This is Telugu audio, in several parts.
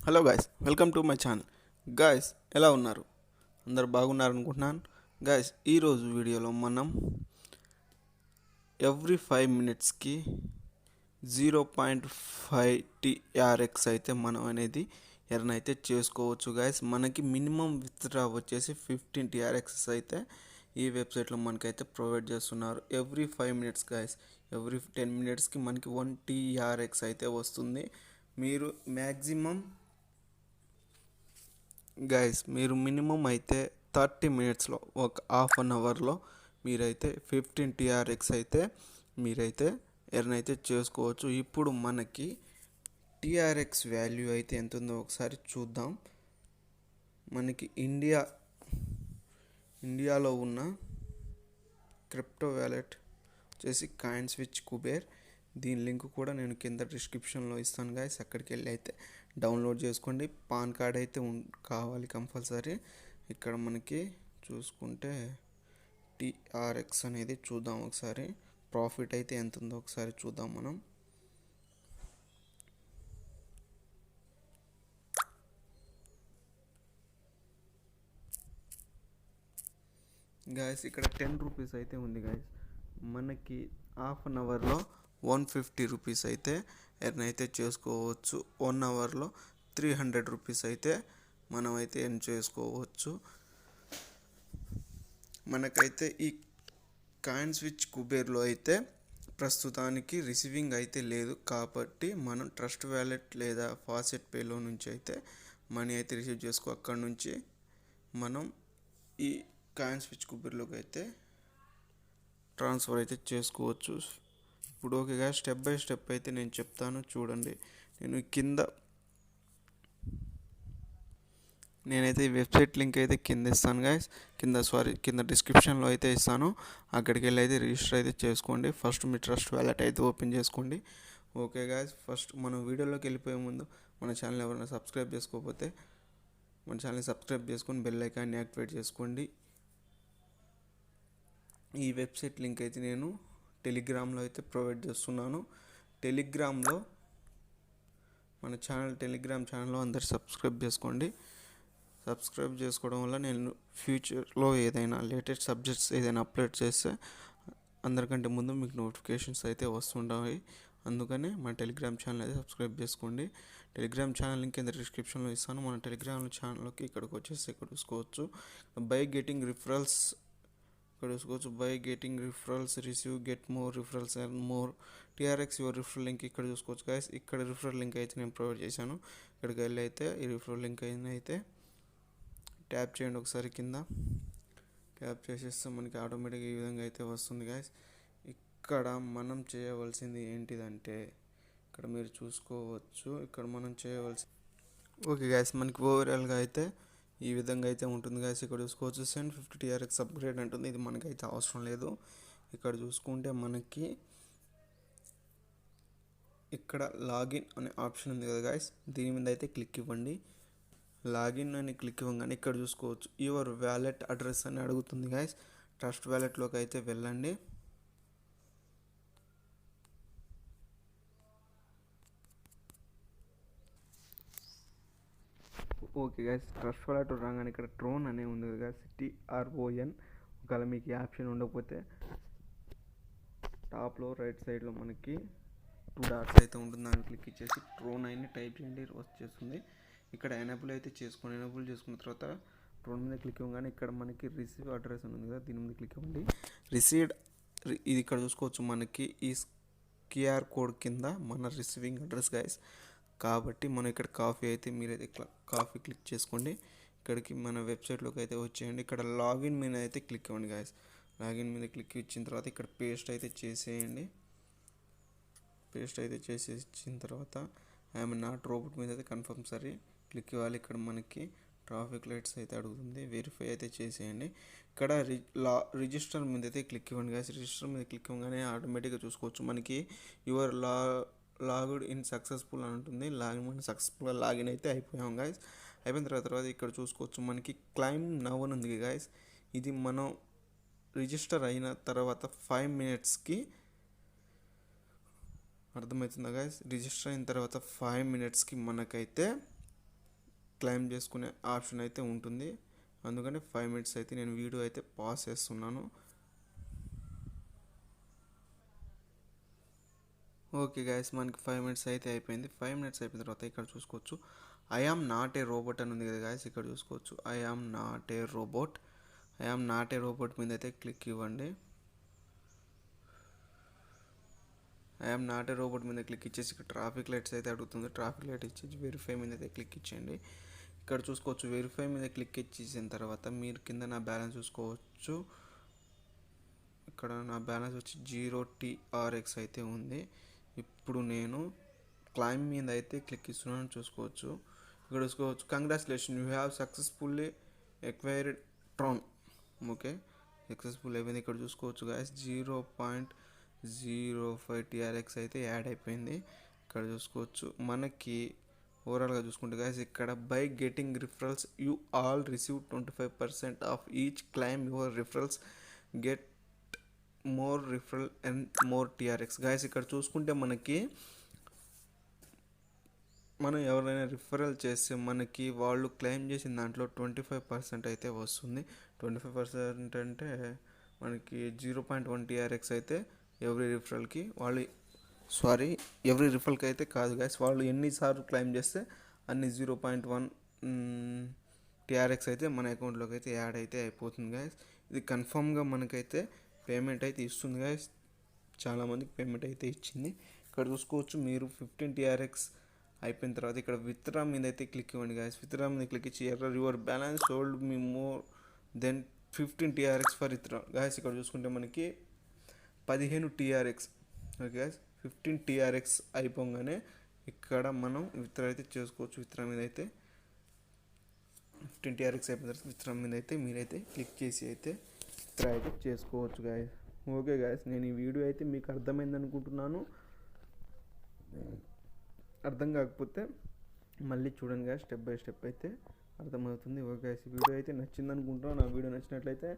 Hello guys, welcome to my channel. Guys, ఎలా ఉన్నారు? అందరు బాగున్నారు అనుకుంటున్నాను. గాయస్, ఈరోజు వీడియోలో మనం ఎవ్రీ 5 మినిట్స్కి 0.5 TRX అయితే మనం అనేది ఎర్న్ అయితే చేసుకోవచ్చు. గాయస్, మనకి మినిమం విత్డ్రా వచ్చేసి 15 TRX అయితే ఈ వెబ్సైట్లో మనకైతే ప్రొవైడ్ చేస్తున్నారు. ఎవ్రీ 5 మినిట్స్ గాయస్, ఎవ్రీ 10 మినిట్స్కి మనకి 1 TRX అయితే వస్తుంది. మీరు మ్యాక్సిమం గైస్, మీరు మినిమం అయితే 30 మినిట్స్లో, ఒక హాఫ్ అన్ అవర్లో మీరైతే 15 TRX అయితే మీరైతే ఎర్న్ అయితే చేసుకోవచ్చు. ఇప్పుడు మనకి TRX వాల్యూ అయితే ఎంత ఉందో ఒకసారి చూద్దాం. మనకి ఇండియాలో ఉన్న క్రిప్టో వ్యాలెట్ వచ్చేసి కాయిన్స్విచ్ కుబేర్. దీని లింక్ కూడా నేను కింద డిస్క్రిప్షన్లో ఇస్తాను గాయస్, అక్కడికి వెళ్ళి అయితే డౌన్లోడ్ చేసుకోండి. పాన్ కార్డ్ అయితే కావాలి కంపల్సరీ. ఇక్కడ మనకి చూసుకుంటే TRX అనేది చూద్దాం ఒకసారి. ప్రాఫిట్ అయితే ఎంత ఉందో ఒకసారి చూద్దాం మనం. గాయస్, ఇక్కడ 10 రూపీస్ అయితే ఉంది గాయస్. మనకి హాఫ్ అన్ అవర్లో 150 రూపీస్ అయితే ఎర్న్ అయితే చేసుకోవచ్చు. 1 అవర్లో 300 రూపీస్ అయితే మనం అయితే ఎర్న్ చేసుకోవచ్చు. మనకైతే ఈ కాయిన్స్విచ్ కుబేర్లో అయితే ప్రస్తుతానికి రిసీవింగ్ అయితే లేదు, కాబట్టి మనం ట్రస్ట్ వ్యాలెట్ లేదా ఫాసెట్ పేలో నుంచి అయితే మనీ అయితే రిసీవ్ చేసుకో. అక్కడ నుంచి మనం ఈ కాయిన్స్విచ్ కుబేర్లోకి అయితే ట్రాన్స్ఫర్ అయితే చేసుకోవచ్చు. ఇప్పుడు ఓకేగా, స్టెప్ బై స్టెప్ అయితే నేను చెప్తాను చూడండి. నేనైతే ఈ వెబ్సైట్ లింక్ అయితే కింద ఇస్తాను గాయస్. కింద డిస్క్రిప్షన్లో అయితే ఇస్తాను. అక్కడికి వెళ్ళి అయితే రిజిస్టర్ అయితే చేసుకోండి. ఫస్ట్ మీ ట్రస్ట్ వ్యాలెట్ అయితే ఓపెన్ చేసుకోండి. ఓకే గాయస్, ఫస్ట్ మనం వీడియోలోకి వెళ్ళిపోయే ముందు మన ఛానల్ ఎవరైనా సబ్స్క్రైబ్ చేసుకోకపోతే మన ఛానల్ని సబ్స్క్రైబ్ చేసుకొని బెల్ ఐకాన్ని యాక్టివేట్ చేసుకోండి. ఈ వెబ్సైట్ లింక్ అయితే నేను టెలిగ్రామ్లో అయితే ప్రొవైడ్ చేస్తున్నాను. మన టెలిగ్రామ్ ఛానల్లో అందరు సబ్స్క్రైబ్ చేసుకోండి. సబ్స్క్రైబ్ చేసుకోవడం వల్ల నేను ఫ్యూచర్లో ఏదైనా లేటెస్ట్ సబ్జెక్ట్స్ ఏదైనా అప్లోడ్ చేస్తే అందరికంటే ముందు మీకు నోటిఫికేషన్స్ అయితే వస్తుంటాయి. అందుకనే మన టెలిగ్రామ్ ఛానల్ అయితే సబ్స్క్రైబ్ చేసుకోండి. టెలిగ్రామ్ ఛానల్ లింక్ కింద డిస్క్రిప్షన్లో ఇస్తాను. మన టెలిగ్రామ్ ఛానల్లోకి ఇక్కడికి వచ్చేసి ఇక్కడ చూసుకోవచ్చు. By getting referrals receive get more referrals and more TRX your referral link ఇక్కడ చూసుకోవచ్చు గైస్. ఇక్కడ రిఫరల్ లింక్ అయితే నేను ప్రొవైడ్ చేశాను. ఇక్కడికి వెళ్ళి అయితే ఈ రిఫరల్ లింక్ అయితే ట్యాప్ చేయండి ఒకసారి. కింద ట్యాప్ చేసేస్తే మనకి ఆటోమేటిక్గా ఈ విధంగా అయితే వస్తుంది గాయస్. ఇక్కడ మనం చేయవలసింది ఏంటిదంటే, ఇక్కడ మీరు చూసుకోవచ్చు, ఇక్కడ మనం ఓకే గాయస్, మనకి ఓవరాల్గా అయితే ఈ విధంగా అయితే ఉంటుంది గాయస్. ఇక్కడ చూసుకోవచ్చు సెండ్ 50 TRX అప్గ్రేడ్ అంటుంది. ఇది మనకైతే అవసరం లేదు. ఇక్కడ చూసుకుంటే మనకి ఇక్కడ లాగిన్ అనే ఆప్షన్ ఉంది కదా గాయస్, దీని మీద అయితే క్లిక్ ఇవ్వండి. లాగిన్ అని క్లిక్ ఇవ్వగానే ఇక్కడ చూసుకోవచ్చు యువర్ వ్యాలెట్ అడ్రస్ అని అడుగుతుంది గాయస్. ట్రస్ట్ వ్యాలెట్లోకి అయితే వెళ్ళండి. ఓకే గాయస్, ట్రస్ట్ వ్యాలెట్ రాగానే ఇక్కడ ట్రోన్ అనే ఉంది కదా గాయస్, TRON. ఒకవేళ మీకు ఈ ఆప్షన్ ఉండకపోతే టాప్లో రైట్ సైడ్లో మనకి 2 డాట్స్ అయితే ఉంటుంది, దాన్ని క్లిక్ ఇచ్చేసి ట్రోన్ అని టైప్ చేయండి, వచ్చేస్తుంది. ఇక్కడ ఎనేబుల్ అయితే చేసుకోండి. ఎనేబుల్ చేసుకున్న తర్వాత ట్రోన్ మీద క్లిక్ ఇవ్వగానే ఇక్కడ మనకి రిసీవ్ అడ్రస్ అని ఉంది కదా, దీని మీద క్లిక్ ఇవ్వండి. ఇది ఇక్కడ చూసుకోవచ్చు మనకి ఈ QR కోడ్ కింద మన రిసీవింగ్ అడ్రస్ గాయస్. కాబట్టి మనం ఇక్కడ మీరైతే కాఫీ క్లిక్ చేసుకోండి. ఇక్కడికి మన వెబ్సైట్లోకి అయితే వచ్చేయండి. ఇక్కడ లాగిన్ మీద అయితే క్లిక్ ఇవ్వండి గాయస్. లాగిన్ మీద క్లిక్ ఇచ్చిన తర్వాత ఇక్కడ పేస్ట్ అయితే చేసేయండి. పేస్ట్ అయితే చేసేసిన తర్వాత ఐఎమ్ నాట్ రోబోట్ మీద అయితే కన్ఫర్మ్ సరే క్లిక్ ఇవ్వాలి. ఇక్కడ మనకి ట్రాఫిక్ లైట్స్ అయితే అడుగుతుంది, వెరిఫై అయితే చేసేయండి. ఇక్కడ రిజిస్టర్ మీద అయితే క్లిక్ ఇవ్వండి గాయస్. రిజిస్టర్ మీద క్లిక్ ఇవ్వగానే ఆటోమేటిక్గా చూసుకోవచ్చు మనకి యువర్ లాగ్డ్ ఇన్ సక్సెస్ఫుల్ అని ఉంటుంది. సక్సెస్ఫుల్గా లాగిన్ అయితే అయిపోయాం గాయస్. అయిపోయిన తర్వాత ఇక్కడ చూసుకోవచ్చు మనకి క్లైమ్ నవ్ అని ఉంది గాయస్. ఇది మనం రిజిస్టర్ అయిన తర్వాత 5 మినిట్స్కి, అర్థమవుతుందా గాయస్, రిజిస్టర్ అయిన తర్వాత 5 మినిట్స్కి మనకైతే క్లెయిమ్ చేసుకునే ఆప్షన్ అయితే ఉంటుంది. అందుకని 5 minutes అయితే నేను వీడియో అయితే పాజ్ చేస్తున్నాను. ఓకే గైస్, మనకి 5 minutes అయితే అయిపోయింది. 5 minutes అయిపోయిన తర్వాత ఇక్కడ చూసుకోవచ్చు I am not a robot అని ఉంది కదా గైస్. ఇక్కడ చూసుకోవచ్చు I am not a robot. I am not a robot మీద అయితే క్లిక్ ఇవ్వండి. I am not a robot మీద క్లిక్ ఇచ్చేసి ఇక్కడ ట్రాఫిక్ లైట్స్ అయితే అడుగుతుంది. ట్రాఫిక్ లైట్ ఇచ్చేసి వెరిఫై మీద అయితే క్లిక్ ఇచ్చేయండి. ఇక్కడ చూసుకోవచ్చు వెరిఫై మీద క్లిక్ ఇచ్చేసిన తర్వాత మీరు కింద నా బ్యాలెన్స్ చూసుకోవచ్చు. ఇక్కడ నా బ్యాలెన్స్ వచ్చి 0 TRX అయితే ఉంది. ఇప్పుడు నేను క్లైమ్ మీద అయితే క్లిక్ ఇస్తున్నాను. చూసుకోవచ్చు ఇక్కడ చూసుకోవచ్చు congratulation you have successfully acquired Tron. Okay, successful అయిపోయింది. ఇక్కడ చూసుకోవచ్చు గాయస్ 0.05 TRX అయితే యాడ్ అయిపోయింది. ఇక్కడ చూసుకోవచ్చు మనకి ఓవరాల్గా చూసుకుంటే గాయస్ ఇక్కడ by getting referrals you all receive 25% of each claim your referrals get more referral and more TRX. Guys ఇక్కడ చూసుకుంటే మనం ఎవరైనా రిఫరల్ చేస్తే మనకి వాళ్ళు క్లెయిమ్ చేసిన దాంట్లో 25% అయితే వస్తుంది. 25% అంటే మనకి 0.1 TRX అయితే ఎవ్రీ రిఫరల్కి అయితే కాదు గాయస్, వాళ్ళు ఎన్నిసార్లు క్లెయిమ్ చేస్తే అన్ని 0.1 TRX అయితే మన అకౌంట్లోకి అయితే యాడ్ అయితే అయిపోతుంది గాయస్. ఇది కన్ఫామ్గా మనకైతే పేమెంట్ అయితే ఇస్తుంది గాయస్. చాలామందికి పేమెంట్ అయితే ఇచ్చింది. ఇక్కడ చూసుకోవచ్చు మీరు 15 TRX అయిపోయిన తర్వాత ఇక్కడ విత్డ్రా మీద అయితే క్లిక్ ఇవ్వండి గాయస్. విత్డ్రా మీద క్లిక్ ఇచ్చి your balance hold me more than 15 TRX for withdraw. Guys ఇక్కడ చూసుకుంటే మనకి 15 TRX. ఓకే గాయస్, 15 TRX అయిపోగానే ఇక్కడ మనం విత్డ్రా అయితే చేసుకోవచ్చు. విత్డ్రా మీద అయితే 15 TRX అయిపోయిన తర్వాత విత్డ్రా మీద అయితే మీరైతే క్లిక్ చేసి అయితే విత్డ్రా అయితే చేసుకోవచ్చు గాయస్. ఓకే గాయస్, నేను ఈ వీడియో అయితే మీకు అర్థమైంది అనుకుంటున్నాను. అర్థం కాకపోతే మళ్ళీ చూడండి గాయస్, స్టెప్ బై స్టెప్ అయితే అర్థమవుతుంది. ఓకే గాయస్, ఈ వీడియో అయితే నచ్చింది అనుకుంటున్నాను. నా వీడియో నచ్చినట్లయితే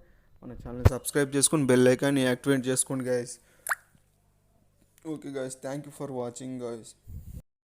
మన ఛానల్ సబ్స్క్రైబ్ చేసుకొని బెల్ ఐకాన్ యాక్టివేట్ చేసుకోండి guys. Okay guys, thank you for watching guys.